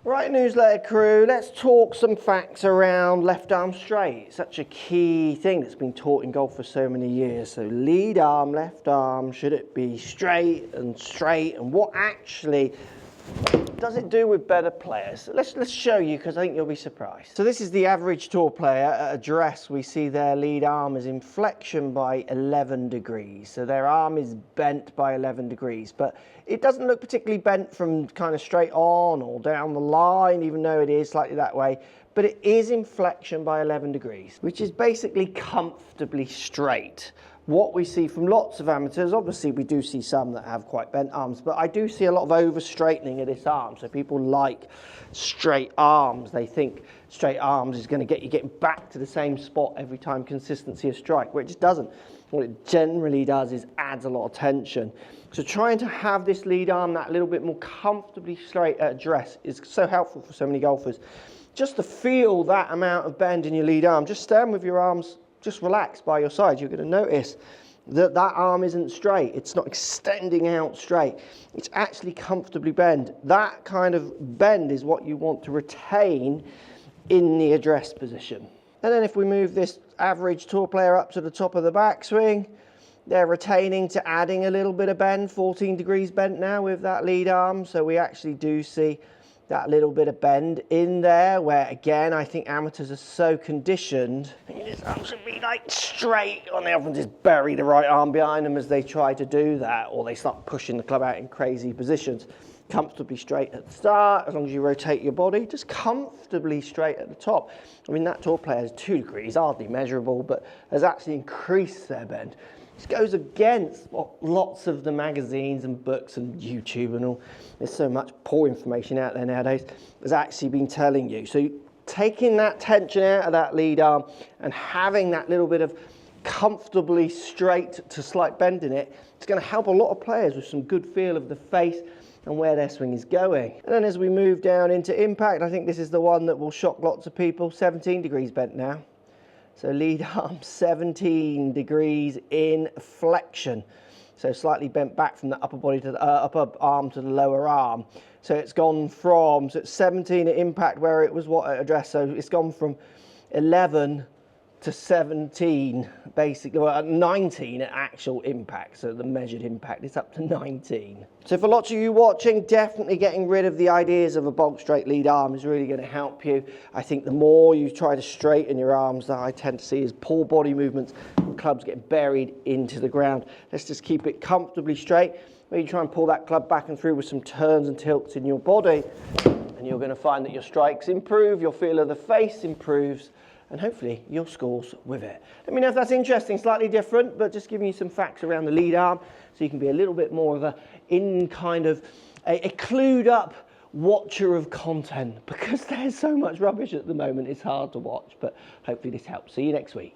Right, newsletter crew, let's talk some facts around left arm straight. Such a key thing that's been taught in golf for so many years. So lead arm, left arm, should it be straight, and what actually does it do with better players? Let's show you, because I think you'll be surprised. So this is the average tour player at address. We see their lead arm is in flexion by 11 degrees. So their arm is bent by 11 degrees, but it doesn't look particularly bent from kind of straight on or down the line, even though it is slightly that way. But it is in flexion by 11 degrees, which is basically comfortably straight. What we see from lots of amateurs, obviously we do see some that have quite bent arms, but I do see a lot of over straightening of this arm. So people like straight arms. They think straight arms is going to get you getting back to the same spot every time, consistency of strike, where it just doesn't. What it generally does is adds a lot of tension. So trying to have this lead arm that little bit more comfortably straight at address is so helpful for so many golfers. Just to feel that amount of bend in your lead arm, just stand with your arms just relaxed by your side. You're going to notice that that arm isn't straight. It's not extending out straight. It's actually comfortably bent. That kind of bend is what you want to retain in the address position. And then if we move this average tour player up to the top of the backswing, they're retaining to adding a little bit of bend, 14 degrees bent now with that lead arm. So we actually do see that little bit of bend in there, where again I think amateurs are so conditioned, this arm should be like straight, and they often just bury the right arm behind them as they try to do that, or they start pushing the club out in crazy positions. Comfortably straight at the start, as long as you rotate your body, just comfortably straight at the top. I mean, that tour player is 2 degrees, hardly measurable, but has actually increased their bend. This goes against what lots of the magazines and books and YouTube and all, there's so much poor information out there nowadays, has actually been telling you. So taking that tension out of that lead arm and having that little bit of comfortably straight to slight bend in it, it's going to help a lot of players with some good feel of the face and where their swing is going. And then as we move down into impact, I think this is the one that will shock lots of people, 17 degrees bent now. So lead arm 17 degrees in flexion. So slightly bent back from the upper body to the upper arm to the lower arm. So it's gone from, so it's 17 at impact where it was what at address. So it's gone from 11 to 17, basically, well, 19 at actual impact. So the measured impact is up to 19. So for lots of you watching, definitely getting rid of the ideas of a bolt straight lead arm is really going to help you. I think the more you try to straighten your arms, that I tend to see is poor body movements, clubs get buried into the ground. Let's just keep it comfortably straight. Maybe try and pull that club back and through with some turns and tilts in your body, and you're going to find that your strikes improve, your feel of the face improves, and hopefully your scores with it. Let me know if that's interesting, slightly different, but just giving you some facts around the lead arm so you can be a little bit more of a clued up watcher of content, because there's so much rubbish at the moment, it's hard to watch, but hopefully this helps. See you next week.